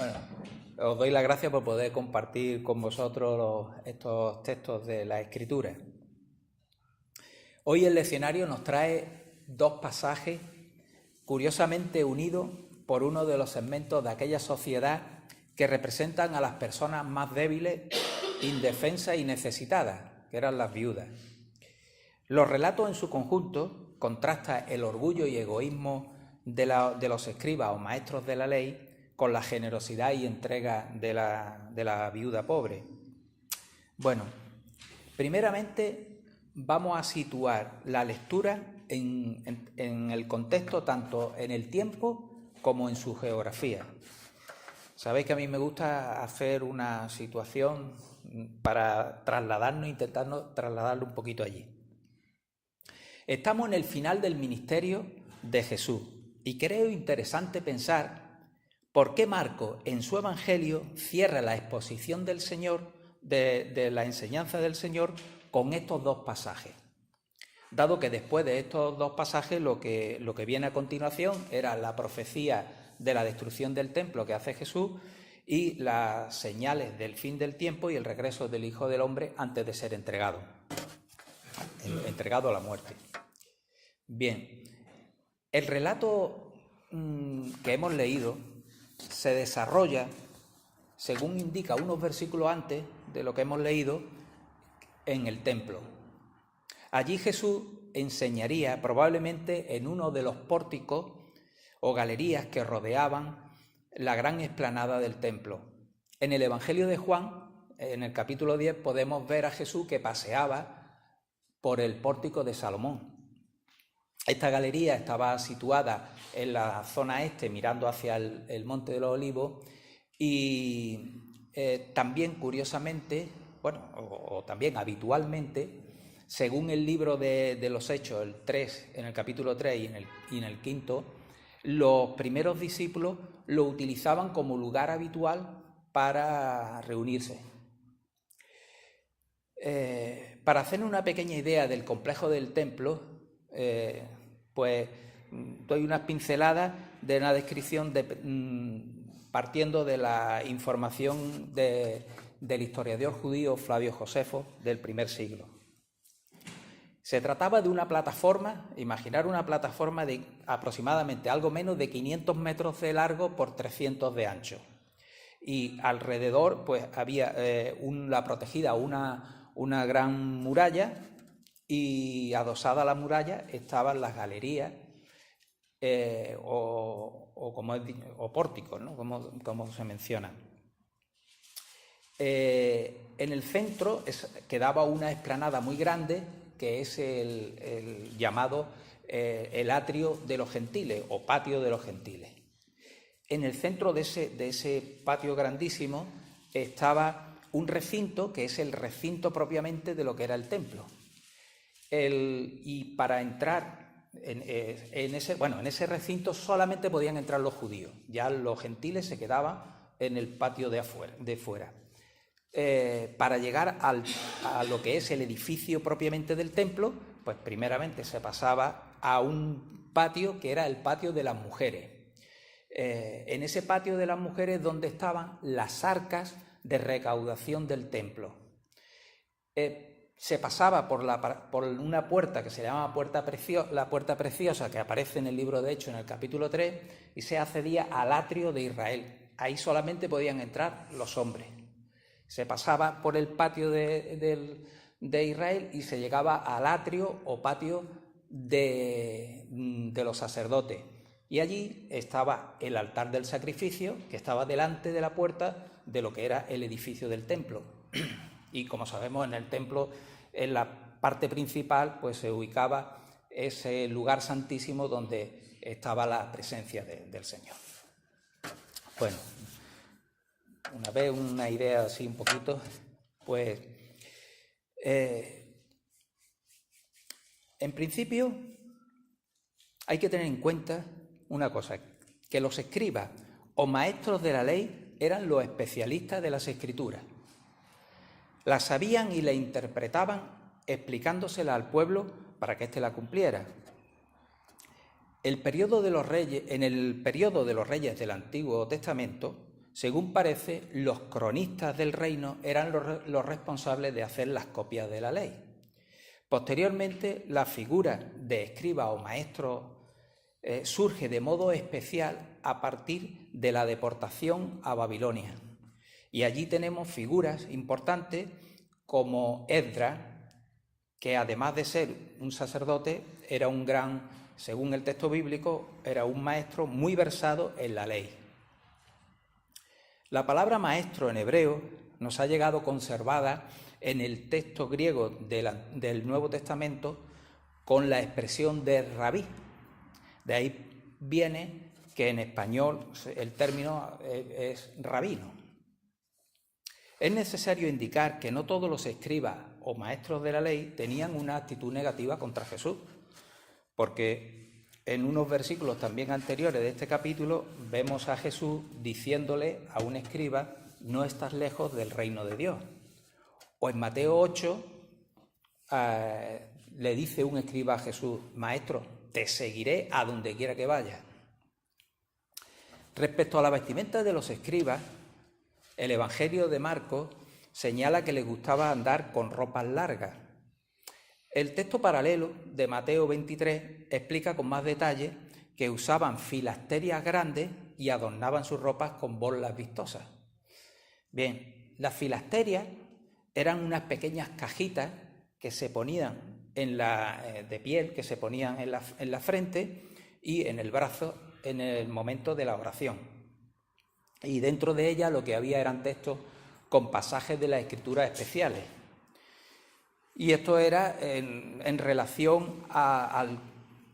Bueno, os doy las gracias por poder compartir con vosotros estos textos de la Escritura. Hoy el leccionario nos trae dos pasajes curiosamente unidos por uno de los segmentos de aquella sociedad que representan a las personas más débiles, indefensas y necesitadas, que eran las viudas. Los relatos en su conjunto contrastan el orgullo y egoísmo de los escribas o maestros de la ley con la generosidad y entrega de la viuda pobre. Bueno, primeramente vamos a situar la lectura en el contexto, tanto en el tiempo como en su geografía. Sabéis que a mí me gusta hacer una situación para trasladarnos, intentando trasladarlo un poquito allí. Estamos en el final del ministerio de Jesús y creo interesante pensar por qué Marcos en su Evangelio cierra la exposición del Señor, de la enseñanza del Señor, con estos dos pasajes. Dado que después de estos dos pasajes lo que viene a continuación era la profecía de la destrucción del templo que hace Jesús y las señales del fin del tiempo y el regreso del Hijo del Hombre antes de ser entregado a la muerte. Bien, el relato que hemos leído se desarrolla, según indica unos versículos antes de lo que hemos leído, en el templo. Allí Jesús enseñaría probablemente en uno de los pórticos o galerías que rodeaban la gran explanada del templo. En el Evangelio de Juan, en el capítulo 10, podemos ver a Jesús que paseaba por el pórtico de Salomón. Esta galería estaba situada en la zona este, mirando hacia el Monte de los Olivos, y también curiosamente, o también habitualmente, según el libro de los Hechos, en el capítulo 3 y en el 5, los primeros discípulos lo utilizaban como lugar habitual para reunirse. Para hacer una pequeña idea del complejo del templo, pues doy unas pinceladas de una descripción partiendo de la información del historiador judío Flavio Josefo del primer siglo. Se trataba de una plataforma, imaginar una plataforma de aproximadamente algo menos de 500 metros de largo por 300 de ancho. Y alrededor pues había la protegida una gran muralla, y adosada a la muralla estaban las galerías o pórticos, ¿no? como se menciona. En el centro quedaba una explanada muy grande, que es el llamado el atrio de los gentiles o patio de los gentiles. En el centro de ese patio grandísimo estaba un recinto, que es el recinto propiamente de lo que era el templo. Y para entrar en ese recinto solamente podían entrar los judíos, ya los gentiles se quedaban en el patio de fuera. Para llegar a lo que es el edificio propiamente del templo, pues primeramente se pasaba a un patio que era el patio de las mujeres. En ese patio de las mujeres donde estaban las arcas de recaudación del templo. Se pasaba por una puerta que se llamaba la puerta preciosa, que aparece en el libro de Hechos en el capítulo 3, y se accedía al atrio de Israel. Ahí solamente podían entrar los hombres. Se pasaba por el patio de Israel y se llegaba al atrio o patio de los sacerdotes. Y allí estaba el altar del sacrificio, que estaba delante de la puerta de lo que era el edificio del templo. Y como sabemos, en el templo, en la parte principal, pues se ubicaba ese lugar santísimo donde estaba la presencia del Señor. Bueno, una vez una idea así un poquito, pues en principio hay que tener en cuenta una cosa, que los escribas o maestros de la ley eran los especialistas de las Escrituras. Las sabían y la interpretaban explicándosela al pueblo para que éste la cumpliera. En el periodo de los reyes del Antiguo Testamento, según parece, los cronistas del reino eran los responsables de hacer las copias de la ley. Posteriormente, la figura de escriba o maestro surge de modo especial a partir de la deportación a Babilonia. Y allí tenemos figuras importantes como Esdras, que además de ser un sacerdote, era un gran, según el texto bíblico, era un maestro muy versado en la ley. La palabra maestro en hebreo nos ha llegado conservada en el texto griego del Nuevo Testamento con la expresión de rabí. De ahí viene que en español el término es rabino. Es necesario indicar que no todos los escribas o maestros de la ley tenían una actitud negativa contra Jesús, porque en unos versículos también anteriores de este capítulo vemos a Jesús diciéndole a un escriba: no estás lejos del reino de Dios. O en Mateo 8 le dice un escriba a Jesús: maestro, te seguiré a donde quiera que vayas. Respecto a la vestimenta de los escribas, el Evangelio de Marcos señala que les gustaba andar con ropas largas. El texto paralelo de Mateo 23 explica con más detalle que usaban filasterias grandes y adornaban sus ropas con borlas vistosas. Bien, las filasterias eran unas pequeñas cajitas que se ponían de piel, que se ponían en la frente y en el brazo en el momento de la oración. Y dentro de ella lo que había eran textos con pasajes de las Escrituras especiales. Y esto era en relación al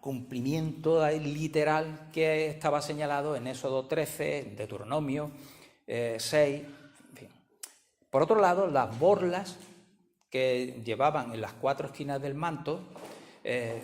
cumplimiento literal que estaba señalado en Éxodo 13, en Deuteronomio 6. En fin. Por otro lado, las borlas que llevaban en las 4 esquinas del manto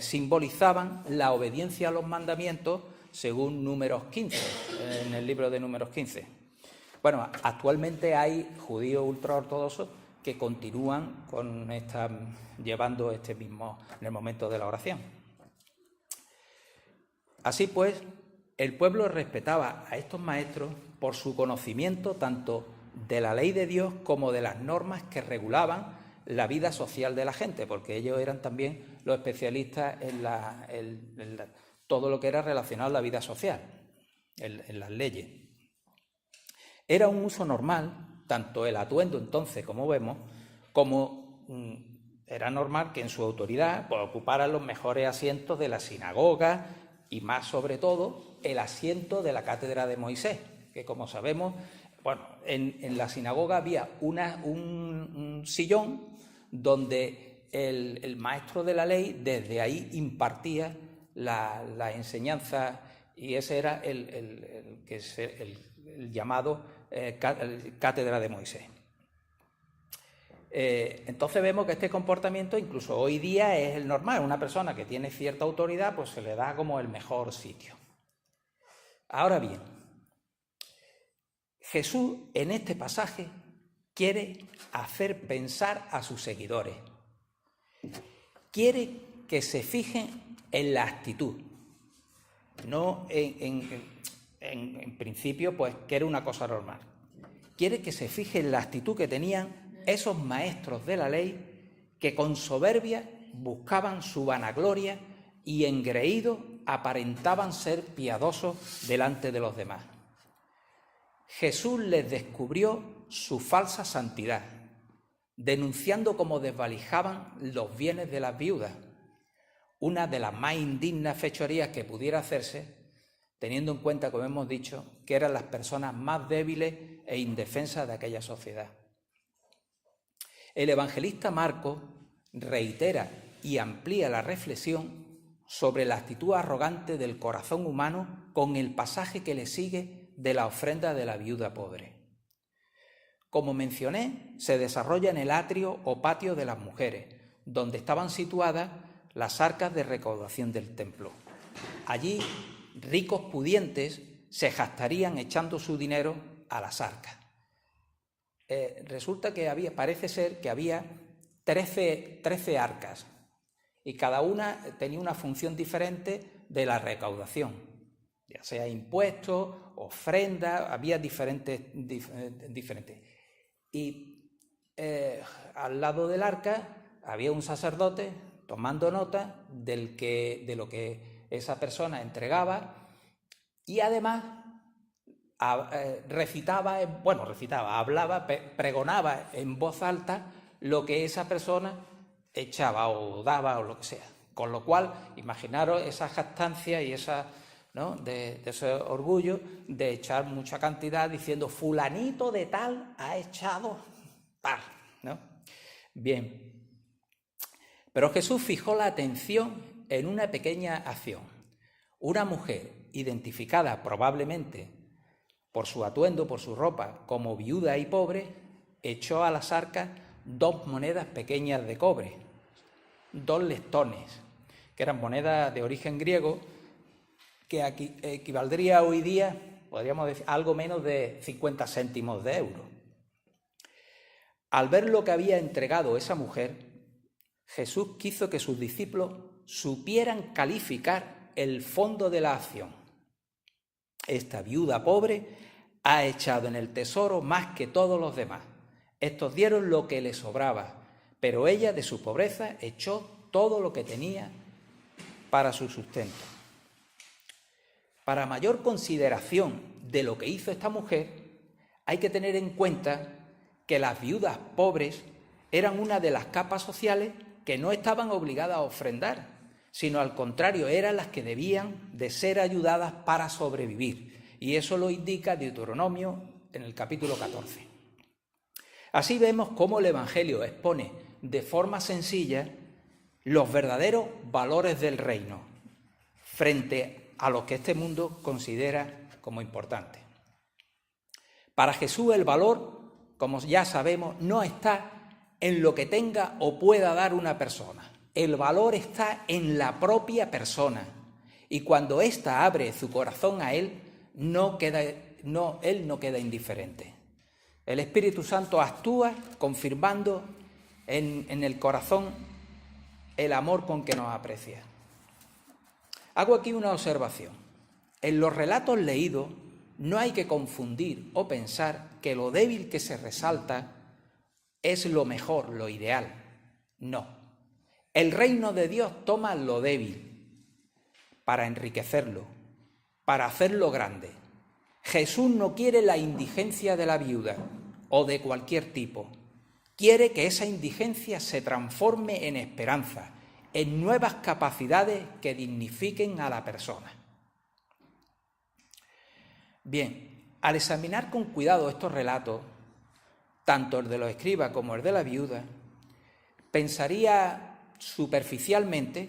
simbolizaban la obediencia a los mandamientos según Números 15, en el libro de Números 15. Bueno, actualmente hay judíos ultraortodoxos que continúan llevando este mismo en el momento de la oración. Así pues, el pueblo respetaba a estos maestros por su conocimiento tanto de la ley de Dios como de las normas que regulaban la vida social de la gente, porque ellos eran también los especialistas en todo lo que era relacionado a la vida social, en las leyes. Era un uso normal, tanto el atuendo entonces, como vemos, como era normal que en su autoridad pues, ocuparan los mejores asientos de la sinagoga y más sobre todo el asiento de la cátedra de Moisés, que como sabemos, bueno, en la sinagoga había un sillón donde el maestro de la ley desde ahí impartía la enseñanza, y ese era el llamado cátedra de Moisés. Entonces vemos que este comportamiento incluso hoy día es el normal. Una persona que tiene cierta autoridad pues se le da como el mejor sitio. Ahora bien, Jesús en este pasaje quiere hacer pensar a sus seguidores. Quiere que se fijen en la actitud, no en principio pues que era una cosa normal. Quiere que se fijen en la actitud que tenían esos maestros de la ley que con soberbia buscaban su vanagloria y engreídos aparentaban ser piadosos delante de los demás. Jesús les descubrió su falsa santidad, denunciando cómo desvalijaban los bienes de las viudas, una de las más indignas fechorías que pudiera hacerse, teniendo en cuenta, como hemos dicho, que eran las personas más débiles e indefensas de aquella sociedad. El evangelista Marcos reitera y amplía la reflexión sobre la actitud arrogante del corazón humano con el pasaje que le sigue de la ofrenda de la viuda pobre. Como mencioné, se desarrolla en el atrio o patio de las mujeres, donde estaban situadas las arcas de recaudación del templo. Allí, ricos pudientes se jactarían echando su dinero a las arcas. Resulta que parece ser que había 13 arcas y cada una tenía una función diferente de la recaudación. ya sea impuestos, ofrendas, había diferentes. Y al lado del arca había un sacerdote tomando nota de lo que esa persona entregaba, y además hablaba, pregonaba en voz alta lo que esa persona echaba o daba o lo que sea. Con lo cual, imaginaros esa jactancia y esa, ¿no?, de ese orgullo de echar mucha cantidad diciendo fulanito de tal ha echado tal, ¿no? Bien. Pero Jesús fijó la atención en una pequeña acción. Una mujer identificada probablemente por su atuendo, por su ropa, como viuda y pobre, echó a las arcas 2 monedas pequeñas de cobre, 2 leptones, que eran monedas de origen griego, que aquí equivaldría hoy día, podríamos decir, algo menos de 50 céntimos de euro. Al ver lo que había entregado esa mujer, Jesús quiso que sus discípulos supieran calificar el fondo de la acción. Esta viuda pobre ha echado en el tesoro más que todos los demás. Estos dieron lo que les sobraba, pero ella de su pobreza echó todo lo que tenía para su sustento. Para mayor consideración de lo que hizo esta mujer, hay que tener en cuenta que las viudas pobres eran una de las capas sociales que no estaban obligadas a ofrendar, sino al contrario, eran las que debían de ser ayudadas para sobrevivir. Y eso lo indica Deuteronomio en el capítulo 14. Así vemos cómo el Evangelio expone de forma sencilla los verdaderos valores del reino frente a los que este mundo considera como importantes. Para Jesús el valor, como ya sabemos, no está en lo que tenga o pueda dar una persona. El valor está en la propia persona, y cuando ésta abre su corazón a Él, Él no queda indiferente. El Espíritu Santo actúa confirmando en el corazón el amor con que nos aprecia. Hago aquí una observación. En los relatos leídos no hay que confundir o pensar que lo débil que se resalta es lo mejor, lo ideal. No. El reino de Dios toma lo débil para enriquecerlo, para hacerlo grande. Jesús no quiere la indigencia de la viuda o de cualquier tipo. Quiere que esa indigencia se transforme en esperanza, en nuevas capacidades que dignifiquen a la persona. Bien, al examinar con cuidado estos relatos, tanto el de los escribas como el de la viuda, pensaría superficialmente,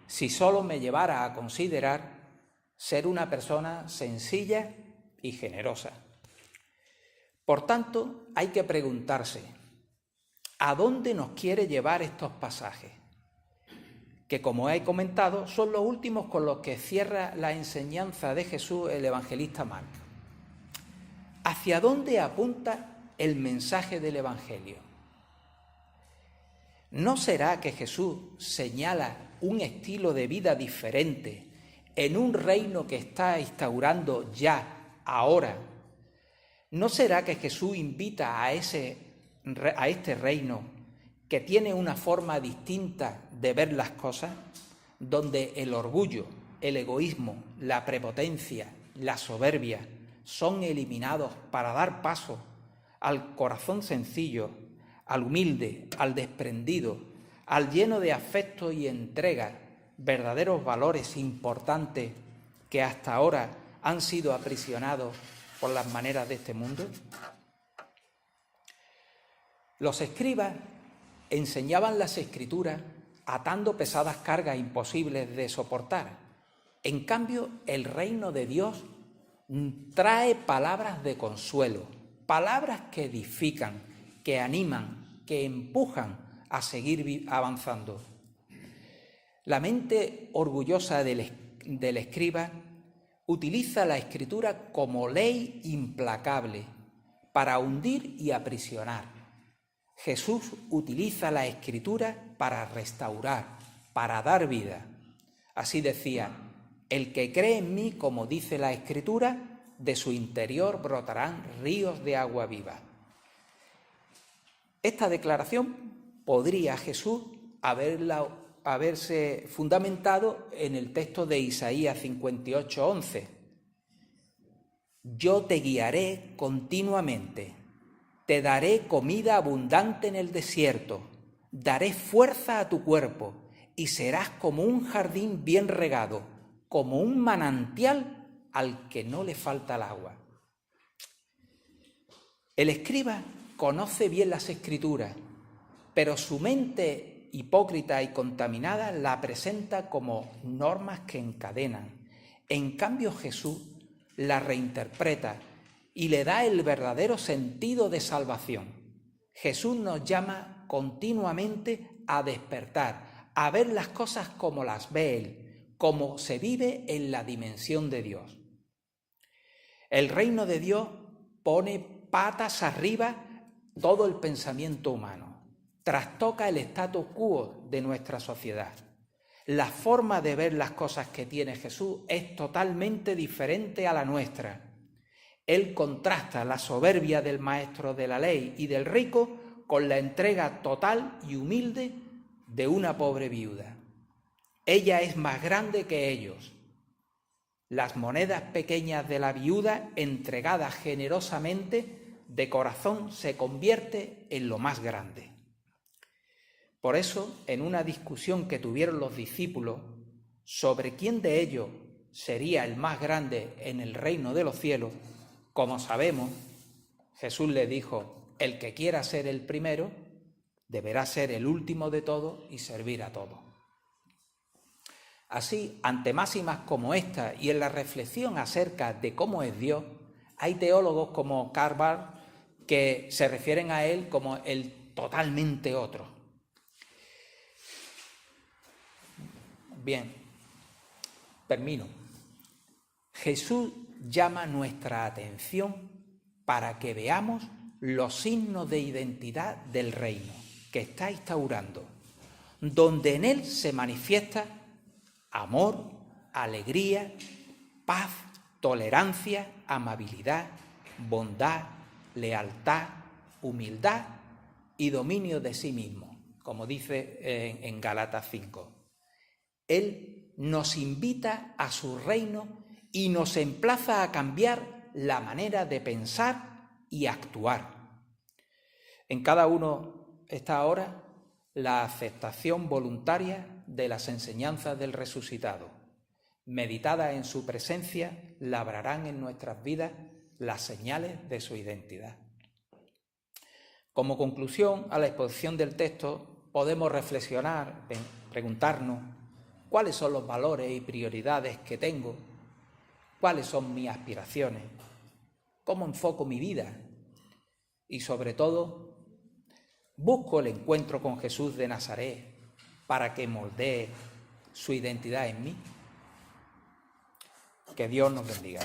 si solo me llevara a considerar ser una persona sencilla y generosa. Por tanto, hay que preguntarse, ¿a dónde nos quiere llevar estos pasajes? Que, como he comentado, son los últimos con los que cierra la enseñanza de Jesús el evangelista Marcos. ¿Hacia dónde apunta el mensaje del Evangelio? ¿No será que Jesús señala un estilo de vida diferente en un reino que está instaurando ya, ahora? ¿No será que Jesús invita a este reino que tiene una forma distinta de ver las cosas, donde el orgullo, el egoísmo, la prepotencia, la soberbia son eliminados para dar paso al corazón sencillo, al humilde, al desprendido, al lleno de afecto y entrega, verdaderos valores importantes que hasta ahora han sido aprisionados por las maneras de este mundo? Los escribas enseñaban las Escrituras atando pesadas cargas imposibles de soportar. En cambio, el reino de Dios trae palabras de consuelo, palabras que edifican, que animan, que empujan a seguir avanzando. La mente orgullosa del escriba utiliza la Escritura como ley implacable para hundir y aprisionar. Jesús utiliza la Escritura para restaurar, para dar vida. Así decía, El que cree en mí, como dice la Escritura, de su interior brotarán ríos de agua viva. Esta declaración podría Jesús haberse fundamentado en el texto de Isaías 58:11. Yo te guiaré continuamente, te daré comida abundante en el desierto, daré fuerza a tu cuerpo y serás como un jardín bien regado, como un manantial al que no le falta el agua. El escriba conoce bien las Escrituras, pero su mente hipócrita y contaminada la presenta como normas que encadenan. En cambio, Jesús la reinterpreta y le da el verdadero sentido de salvación. Jesús nos llama continuamente a despertar, a ver las cosas como las ve Él, como se vive en la dimensión de Dios. El reino de Dios pone patas arriba todo el pensamiento humano, trastoca el status quo de nuestra sociedad. La forma de ver las cosas que tiene Jesús es totalmente diferente a la nuestra. Él contrasta la soberbia del maestro de la ley y del rico con la entrega total y humilde de una pobre viuda. Ella es más grande que ellos. Las monedas pequeñas de la viuda, entregadas generosamente, de corazón se convierte en lo más grande. Por eso, en una discusión que tuvieron los discípulos sobre quién de ellos sería el más grande en el reino de los cielos, como sabemos, Jesús le dijo: el que quiera ser el primero, deberá ser el último de todos y servir a todos. Así, ante máximas como esta y en la reflexión acerca de cómo es Dios, hay teólogos como Karl Barth que se refieren a Él como el totalmente otro. Bien, termino. Jesús llama nuestra atención para que veamos los signos de identidad del reino que está instaurando, donde en Él se manifiesta amor, alegría, paz, tolerancia, amabilidad, bondad, lealtad, humildad y dominio de sí mismo, como dice en Gálatas 5. Él nos invita a su reino y nos emplaza a cambiar la manera de pensar y actuar. En cada uno está ahora la aceptación voluntaria de las enseñanzas del resucitado. Meditadas en su presencia, labrarán en nuestras vidas las señales de su identidad. Como conclusión a la exposición del texto, podemos reflexionar, preguntarnos cuáles son los valores y prioridades que tengo, cuáles son mis aspiraciones, cómo enfoco mi vida y, sobre todo, busco el encuentro con Jesús de Nazaret para que moldee su identidad en mí. Que Dios nos bendiga.